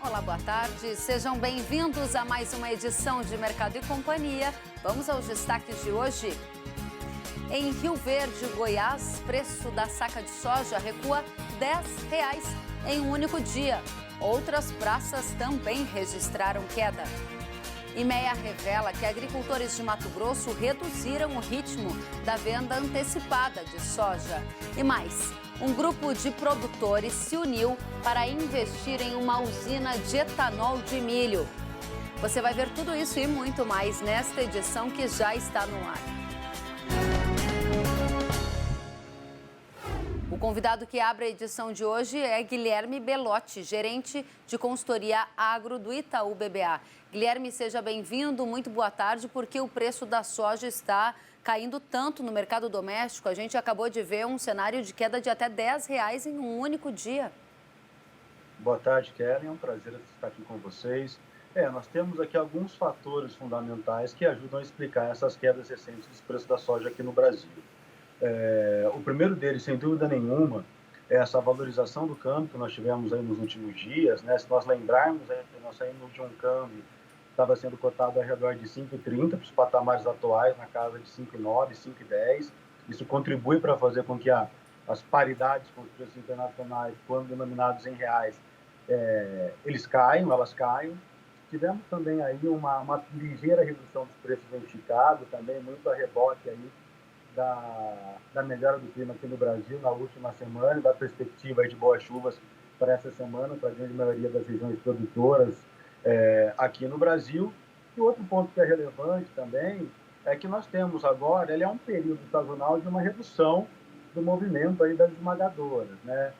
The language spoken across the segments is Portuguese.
Olá, boa tarde. Sejam bem-vindos a mais uma edição de Mercado e Companhia. Vamos aos destaques de hoje. Em Rio Verde, Goiás, preço da saca de soja recua R$ 10 em um único dia. Outras praças também registraram queda. IMEA revela que agricultores de Mato Grosso reduziram o ritmo da venda antecipada de soja. E mais, um grupo de produtores se uniu para investir em uma usina de etanol de milho. Você vai ver tudo isso e muito mais nesta edição que já está no ar. O convidado que abre a edição de hoje é Guilherme Belotti, gerente de consultoria agro do Itaú BBA. Guilherme, seja bem-vindo, muito boa tarde, porque o preço da soja está caindo tanto no mercado doméstico. A gente acabou de ver um cenário de queda de até R$ 10 em um único dia. Boa tarde, Kellen. É um prazer estar aqui com vocês. Nós temos aqui alguns fatores fundamentais que ajudam a explicar essas quedas recentes dos preços da soja aqui no Brasil. O primeiro deles, sem dúvida nenhuma, é essa valorização do câmbio que nós tivemos aí nos últimos dias, né? Se nós lembrarmos, nós saímos de um câmbio que estava sendo cotado ao redor de 5,30 para os patamares atuais, na casa de 5,9, 5,10. Isso contribui para fazer com que as paridades com os preços internacionais, quando denominados em reais, elas caiam. Tivemos também aí uma ligeira redução dos preços no esticado, também muito a rebote aí da melhora do clima aqui no Brasil na última semana, da perspectiva de boas chuvas para essa semana, para a grande maioria das regiões produtoras aqui no Brasil. E outro ponto que é relevante também é que nós temos agora, ele é um período sazonal de uma redução do movimento aí das esmagadoras, né?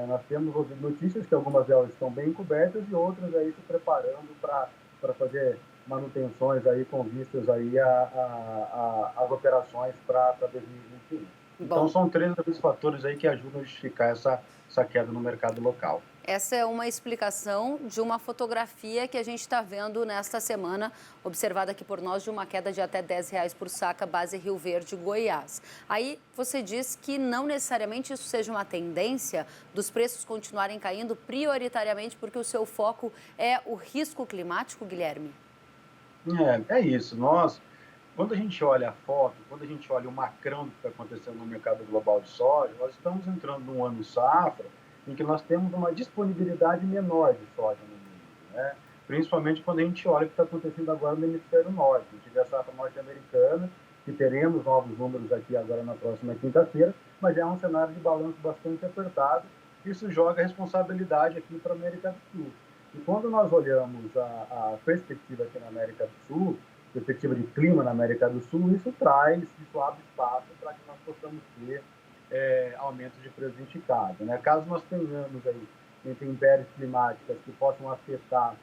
Nós temos ouvido notícias que algumas delas estão bem cobertas e outras aí se preparando para fazer manutenções aí com vistas aí às operações para 2021. Então, são três fatores aí que ajudam a justificar essa queda no mercado local. Essa é uma explicação de uma fotografia que a gente está vendo nesta semana, observada aqui por nós, de uma queda de até R$ 10 por saca, base Rio Verde, Goiás. Aí você diz que não necessariamente isso seja uma tendência dos preços continuarem caindo, prioritariamente porque o seu foco é o risco climático, Guilherme? É isso. Quando a gente olha a foto, quando a gente olha o macrão do que está acontecendo no mercado global de soja, nós estamos entrando num ano safra em que nós temos uma disponibilidade menor de soja no mundo, né? Principalmente quando a gente olha o que está acontecendo agora no hemisfério norte. A gente vê a safra norte-americana, que teremos novos números aqui agora na próxima quinta-feira, mas é um cenário de balanço bastante apertado. Isso joga a responsabilidade aqui para a América do Sul. E quando nós olhamos a perspectiva aqui na América do Sul, perspectiva de clima na América do Sul, isso abre espaço para que nós possamos ter aumento de preço indicado, né? Caso nós tenhamos aí intempéries climáticas que possam afetar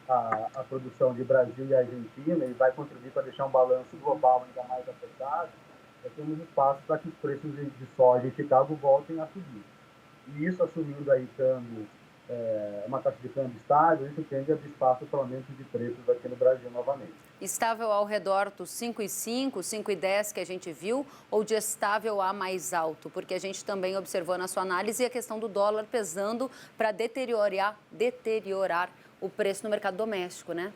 a produção de Brasil e Argentina e vai contribuir para deixar um balanço global ainda mais afetado, nós temos espaço para que os preços de soja em Chicago voltem a subir. E isso assumindo aí uma taxa de câmbio estável, isso tende a abrir espaço para aumento de preços aqui no Brasil novamente. Estável ao redor dos 5,5, 5,10 que a gente viu, ou de estável a mais alto? Porque a gente também observou na sua análise a questão do dólar pesando para deteriorar o preço no mercado doméstico, né?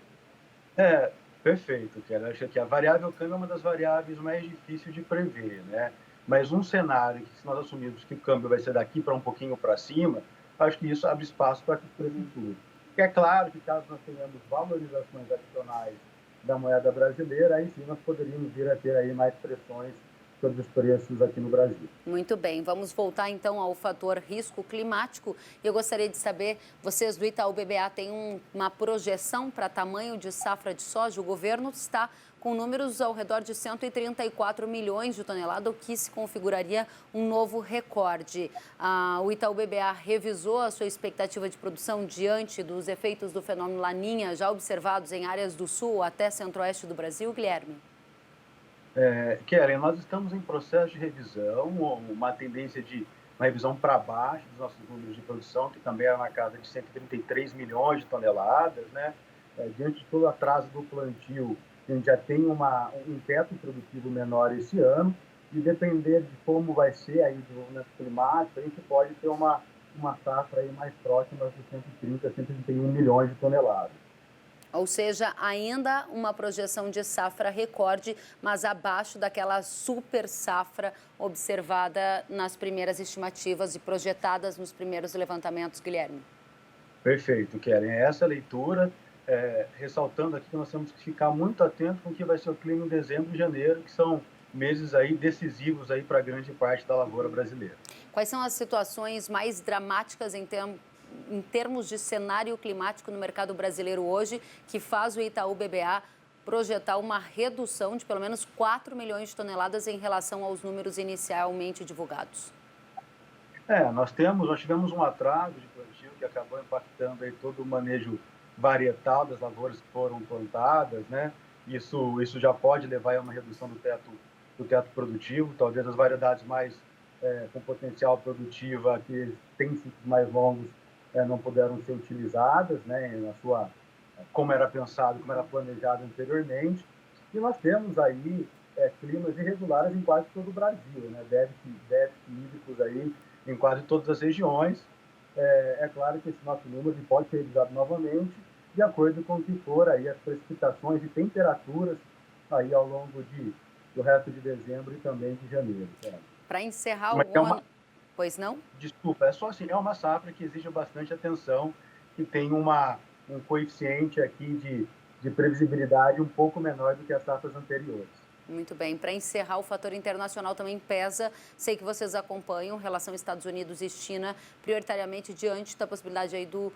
Perfeito, Kelly. Acho que a variável câmbio é uma das variáveis mais difíceis de prever, né? Mas um cenário que, se nós assumirmos que o câmbio vai ser daqui para um pouquinho para cima, acho que isso abre espaço para que os preços subam. Porque é claro que caso nós tenhamos valorizações adicionais da moeda brasileira, aí sim nós poderíamos vir a ter aí mais pressões sobre os preços aqui no Brasil. Muito bem, vamos voltar então ao fator risco climático. Eu gostaria de saber, vocês do Itaú BBA têm uma projeção para tamanho de safra de soja? O governo está com números ao redor de 134 milhões de toneladas, o que se configuraria um novo recorde. O Itaú BBA revisou a sua expectativa de produção diante dos efeitos do fenômeno Laninha já observados em áreas do sul até centro-oeste do Brasil, Guilherme? Keren, nós estamos em processo de revisão, uma tendência de uma revisão para baixo dos nossos números de produção, que também era na casa de 133 milhões de toneladas, né? Diante de todo o atraso do plantio, a gente já tem um teto produtivo menor esse ano, e depender de como vai ser aí o desenvolvimento climático, a gente pode ter uma uma safra aí mais próxima de 130, 131 milhões de toneladas. Ou seja, ainda uma projeção de safra recorde, mas abaixo daquela super safra observada nas primeiras estimativas e projetadas nos primeiros levantamentos, Guilherme. Perfeito, Keren. É essa leitura, ressaltando aqui que nós temos que ficar muito atentos com o que vai ser o clima em dezembro e janeiro, que são meses aí decisivos aí para grande parte da lavoura brasileira. Quais são as situações mais dramáticas em termos de cenário climático no mercado brasileiro hoje, que faz o Itaú BBA projetar uma redução de pelo menos 4 milhões de toneladas em relação aos números inicialmente divulgados? Nós tivemos um atraso de plantio que acabou impactando aí todo o manejo varietal das lavouras que foram plantadas, né? Isso já pode levar a uma redução do teto produtivo. Talvez as variedades mais com potencial produtiva, que têm ciclos mais longos, não puderam ser utilizadas, né? Como era pensado, como era planejado anteriormente. E nós temos aí climas irregulares em quase todo o Brasil, né? Déficit hídricos aí em quase todas as regiões. É claro que esse nosso número pode ser revisado novamente, de acordo com o que for aí as precipitações e temperaturas aí ao longo do resto de dezembro e também de janeiro. Para encerrar o ano... Pois não? Desculpa, é só assim, é uma safra que exige bastante atenção, que tem um coeficiente aqui de previsibilidade um pouco menor do que as safras anteriores. Muito bem. Para encerrar, o fator internacional também pesa. Sei que vocês acompanham relação Estados Unidos e China, prioritariamente diante da possibilidade aí do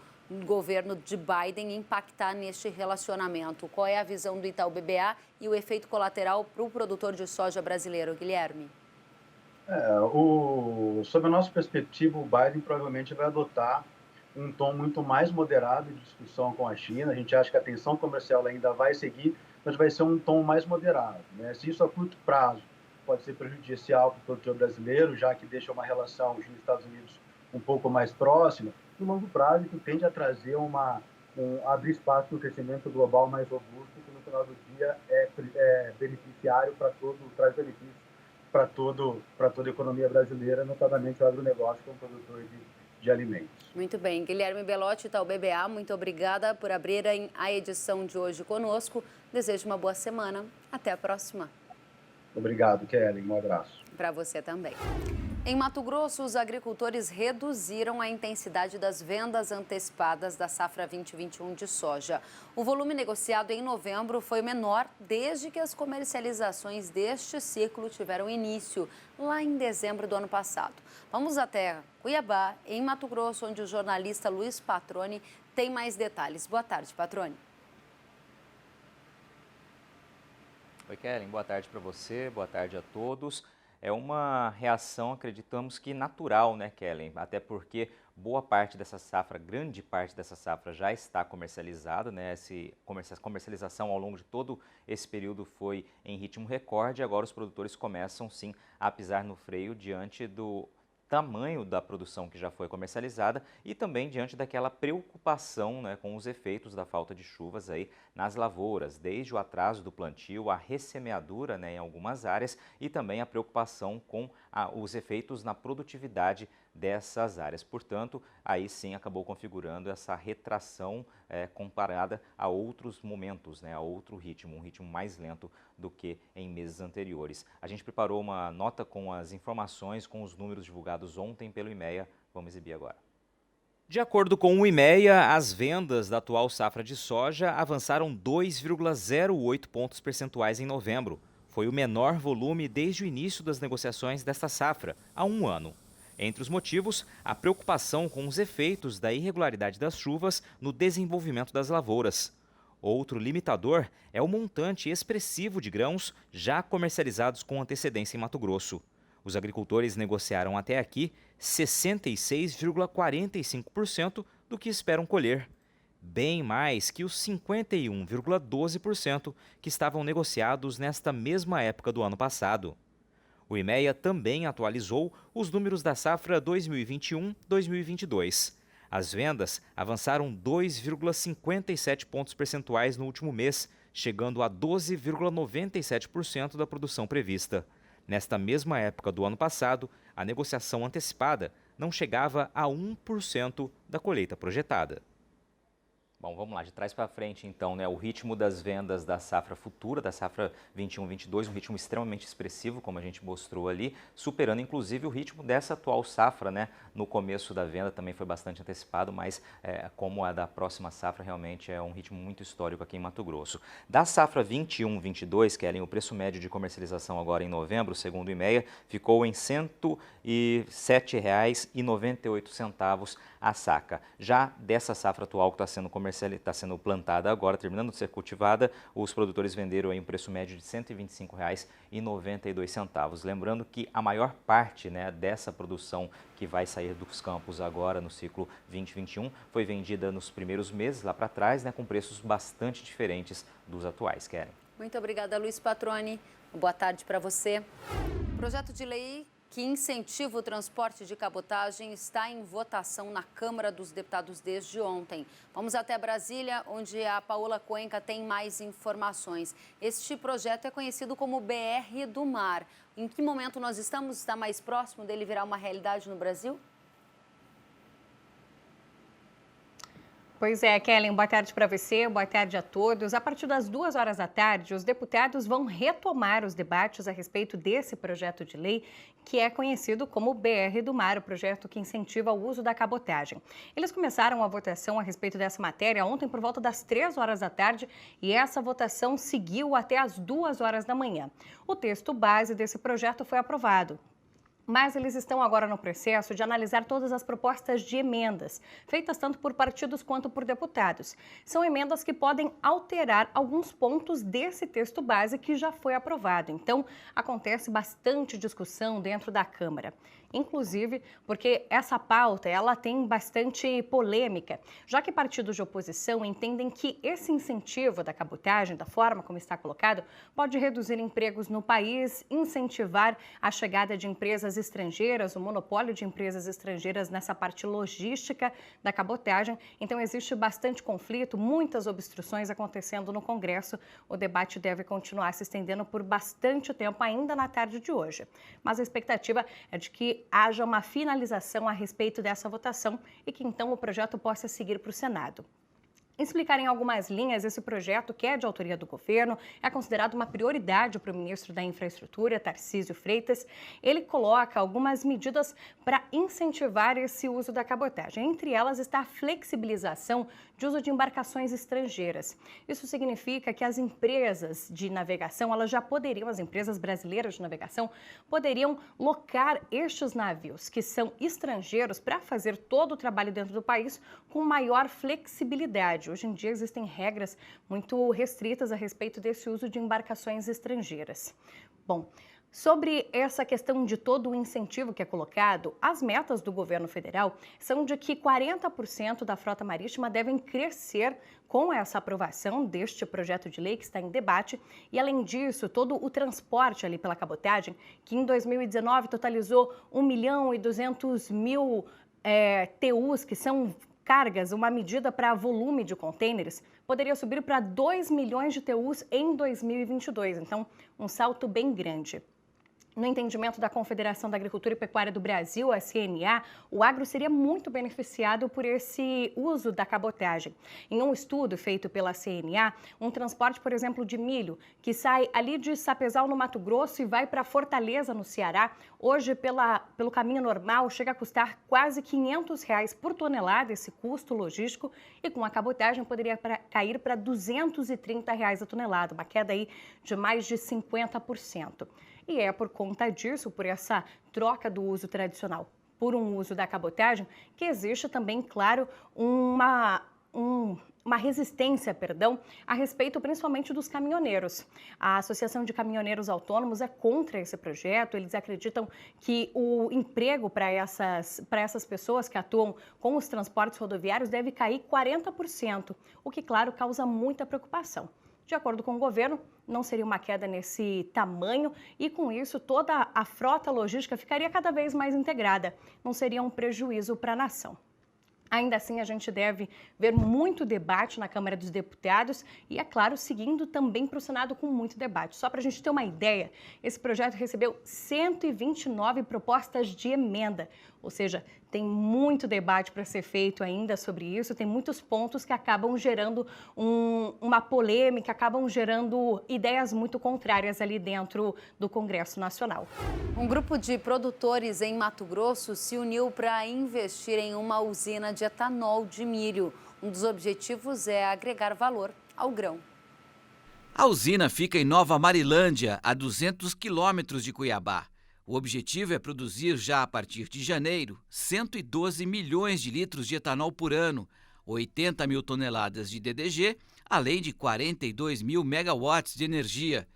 governo de Biden impactar neste relacionamento. Qual é a visão do Itaú BBA e o efeito colateral para o produtor de soja brasileiro, Guilherme? Sob a nossa perspectiva, o Biden provavelmente vai adotar um tom muito mais moderado de discussão com a China. A gente acha que a tensão comercial ainda vai seguir, mas vai ser um tom mais moderado, né? Se isso a curto prazo pode ser prejudicial para o produtor brasileiro, já que deixa uma relação China-Estados Unidos um pouco mais próxima, no longo prazo isso tende a trazer abrir espaço para um crescimento global mais robusto, que no final do dia é beneficiário traz benefícios para toda a economia brasileira, notadamente o agronegócio como produtor de alimentos. Muito bem. Guilherme Belotti, Itaú BBA, muito obrigada por abrirem a edição de hoje conosco. Desejo uma boa semana. Até a próxima. Obrigado, Kellen. Um abraço. Para você também. Em Mato Grosso, os agricultores reduziram a intensidade das vendas antecipadas da safra 2021 de soja. O volume negociado em novembro foi menor desde que as comercializações deste ciclo tiveram início, lá em dezembro do ano passado. Vamos até Cuiabá, em Mato Grosso, onde o jornalista Luiz Patroni tem mais detalhes. Boa tarde, Patroni. Oi, Kellen. Boa tarde para você, boa tarde a todos. É uma reação, acreditamos que natural, né, Kellen? Até porque boa parte dessa safra, grande parte dessa safra já está comercializada, né? A comercialização ao longo de todo esse período foi em ritmo recorde. Agora os produtores começam, sim, a pisar no freio diante do tamanho da produção que já foi comercializada e também diante daquela preocupação, né, com os efeitos da falta de chuvas aí nas lavouras, desde o atraso do plantio, a ressemeadura, né, em algumas áreas e também a preocupação com os efeitos na produtividade dessas áreas. Portanto, aí sim acabou configurando essa retração comparada a outros momentos, né, a outro ritmo, um ritmo mais lento do que em meses anteriores. A gente preparou uma nota com as informações, com os números divulgados ontem pelo IMEA. Vamos exibir agora. De acordo com o IMEA, as vendas da atual safra de soja avançaram 2,08 pontos percentuais em novembro. Foi o menor volume desde o início das negociações desta safra, há um ano. Entre os motivos, a preocupação com os efeitos da irregularidade das chuvas no desenvolvimento das lavouras. Outro limitador é o montante expressivo de grãos já comercializados com antecedência em Mato Grosso. Os agricultores negociaram até aqui 66,45% do que esperam colher, bem mais que os 51,12% que estavam negociados nesta mesma época do ano passado. O IMEA também atualizou os números da safra 2021-2022. As vendas avançaram 2,57 pontos percentuais no último mês, chegando a 12,97% da produção prevista. Nesta mesma época do ano passado, a negociação antecipada não chegava a 1% da colheita projetada. Bom, vamos lá, de trás para frente então, né? O ritmo das vendas da safra futura, da safra 21-22, um ritmo extremamente expressivo, como a gente mostrou ali, superando inclusive o ritmo dessa atual safra, né? No começo da venda também foi bastante antecipado, mas como a da próxima safra, realmente é um ritmo muito histórico aqui em Mato Grosso. Da safra 21-22, Kellen, o preço médio de comercialização agora em novembro, segundo o IMEA, ficou em R$ 107,98 a saca. Já dessa safra atual que está sendo plantada agora, terminando de ser cultivada, os produtores venderam aí um preço médio de R$ 125,92. Lembrando que a maior parte, né, dessa produção que vai sair dos campos agora no ciclo 2021 foi vendida nos primeiros meses, lá para trás, né, com preços bastante diferentes dos atuais, Kellen. Muito obrigada, Luiz Patroni. Boa tarde para você. O projeto de lei que incentiva o transporte de cabotagem está em votação na Câmara dos Deputados desde ontem. Vamos até Brasília, onde a Paola Cuenca tem mais informações. Este projeto é conhecido como BR do Mar. Em que momento nós estamos? Está mais próximo dele virar uma realidade no Brasil? Pois é, Kellen, boa tarde para você, boa tarde a todos. A partir das 2 horas da tarde, os deputados vão retomar os debates a respeito desse projeto de lei, que é conhecido como BR do Mar, o projeto que incentiva o uso da cabotagem. Eles começaram a votação a respeito dessa matéria ontem por volta das 3 horas da tarde e essa votação seguiu até as 2 horas da manhã. O texto base desse projeto foi aprovado. Mas eles estão agora no processo de analisar todas as propostas de emendas, feitas tanto por partidos quanto por deputados. São emendas que podem alterar alguns pontos desse texto base que já foi aprovado. Então, acontece bastante discussão dentro da Câmara. Inclusive porque essa pauta ela tem bastante polêmica, já que partidos de oposição entendem que esse incentivo da cabotagem, da forma como está colocado, pode reduzir empregos no país, incentivar a chegada de empresas estrangeiras, o monopólio de empresas estrangeiras nessa parte logística da cabotagem. Então existe bastante conflito, muitas obstruções acontecendo no Congresso. O debate deve continuar se estendendo por bastante tempo ainda na tarde de hoje. Mas a expectativa é de que haja uma finalização a respeito dessa votação e que então o projeto possa seguir para o Senado. Explicar em algumas linhas, esse projeto, que é de autoria do governo, é considerado uma prioridade para o ministro da Infraestrutura, Tarcísio Freitas. Ele coloca algumas medidas para incentivar esse uso da cabotagem. Entre elas está a flexibilização de uso de embarcações estrangeiras. Isso significa que as empresas de navegação, as empresas brasileiras de navegação, poderiam locar estes navios, que são estrangeiros, para fazer todo o trabalho dentro do país com maior flexibilidade. Hoje em dia existem regras muito restritas a respeito desse uso de embarcações estrangeiras. Bom, sobre essa questão de todo o incentivo que é colocado, as metas do governo federal são de que 40% da frota marítima devem crescer com essa aprovação deste projeto de lei que está em debate. E, além disso, todo o transporte ali pela cabotagem, que em 2019 totalizou 1.200.000 TUs, que são cargas, uma medida para volume de contêineres, poderia subir para 2 milhões de TUs em 2022. Então, um salto bem grande. No entendimento da Confederação da Agricultura e Pecuária do Brasil, a CNA, o agro seria muito beneficiado por esse uso da cabotagem. Em um estudo feito pela CNA, um transporte, por exemplo, de milho, que sai ali de Sapezal, no Mato Grosso, e vai para Fortaleza, no Ceará, hoje, pelo caminho normal, chega a custar quase R$ 500 por tonelada esse custo logístico, e com a cabotagem poderia cair para R$ 230 a tonelada, uma queda aí de mais de 50%. E é por conta disso, por essa troca do uso tradicional por um uso da cabotagem, que existe também, claro, uma resistência, a respeito principalmente dos caminhoneiros. A Associação de Caminhoneiros Autônomos é contra esse projeto. Eles acreditam que o emprego para essas pessoas que atuam com os transportes rodoviários deve cair 40%, o que, claro, causa muita preocupação. De acordo com o governo, não seria uma queda nesse tamanho e, com isso, toda a frota logística ficaria cada vez mais integrada. Não seria um prejuízo para a nação. Ainda assim, a gente deve ver muito debate na Câmara dos Deputados e, é claro, seguindo também para o Senado com muito debate. Só para a gente ter uma ideia, esse projeto recebeu 129 propostas de emenda, Ou seja, tem muito debate para ser feito ainda sobre isso, tem muitos pontos que acabam gerando uma polêmica, acabam gerando ideias muito contrárias ali dentro do Congresso Nacional. Um grupo de produtores em Mato Grosso se uniu para investir em uma usina de etanol de milho. Um dos objetivos é agregar valor ao grão. A usina fica em Nova Marilândia, a 200 quilômetros de Cuiabá. O objetivo é produzir já a partir de janeiro 112 milhões de litros de etanol por ano, 80 mil toneladas de DDG, além de 42 mil megawatts de energia.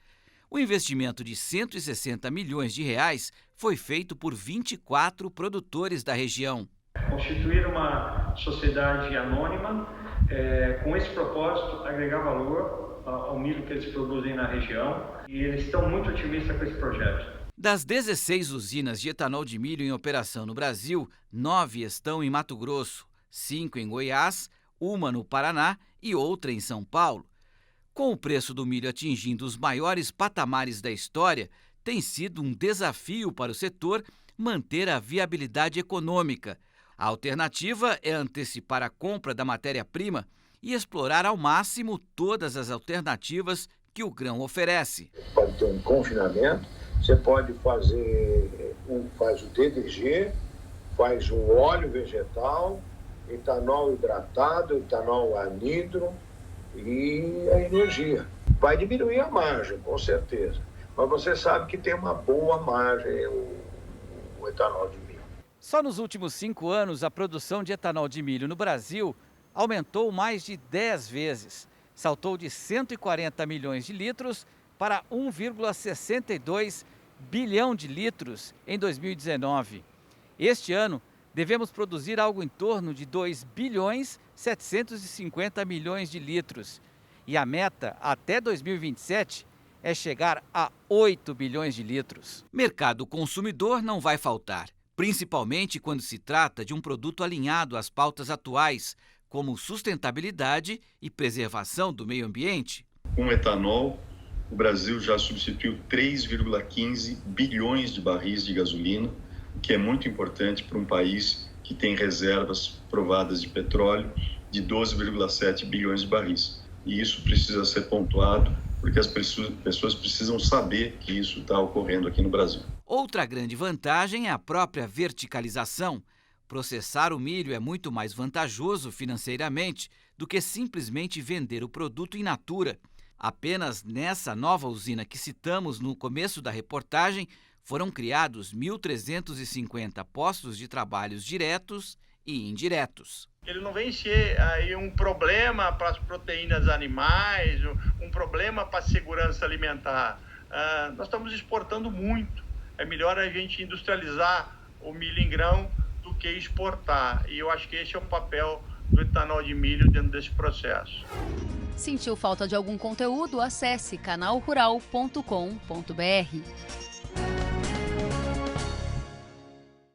O investimento de 160 milhões de reais foi feito por 24 produtores da região. Constituir uma sociedade anônima com esse propósito, agregar valor ao milho que eles produzem na região, e eles estão muito otimistas com esse projeto. Das 16 usinas de etanol de milho em operação no Brasil, 9 estão em Mato Grosso, 5 em Goiás, uma no Paraná e outra em São Paulo. Com o preço do milho atingindo os maiores patamares da história, tem sido um desafio para o setor manter a viabilidade econômica. A alternativa é antecipar a compra da matéria-prima e explorar ao máximo todas as alternativas que o grão oferece. Pode ter um confinamento, você pode fazer faz o DDG, faz um óleo vegetal, etanol hidratado, etanol anidro e a energia. Vai diminuir a margem, com certeza, mas você sabe que tem uma boa margem o etanol de milho. Só nos últimos 5 anos, a produção de etanol de milho no Brasil aumentou mais de 10 vezes. Saltou de 140 milhões de litros para 1,62 bilhão de litros em 2019. Este ano, devemos produzir algo em torno de 2 bilhões 750 milhões de litros. E a meta até 2027 é chegar a 8 bilhões de litros. Mercado consumidor não vai faltar, principalmente quando se trata de um produto alinhado às pautas atuais, como sustentabilidade e preservação do meio ambiente. Com etanol, o Brasil já substituiu 3,15 bilhões de barris de gasolina, o que é muito importante para um país que tem reservas provadas de petróleo de 12,7 bilhões de barris. E isso precisa ser pontuado, porque as pessoas precisam saber que isso está ocorrendo aqui no Brasil. Outra grande vantagem é a própria verticalização. Processar o milho é muito mais vantajoso financeiramente do que simplesmente vender o produto in natura. Apenas nessa nova usina que citamos no começo da reportagem, foram criados 1.350 postos de trabalho diretos e indiretos. Ele não vem ser aí um problema para as proteínas animais, um problema para a segurança alimentar. Nós estamos exportando muito. É melhor a gente industrializar o milho em grão do que exportar. E eu acho que esse é o papel do etanol de milho dentro desse processo. Sentiu falta de algum conteúdo? Acesse canalrural.com.br.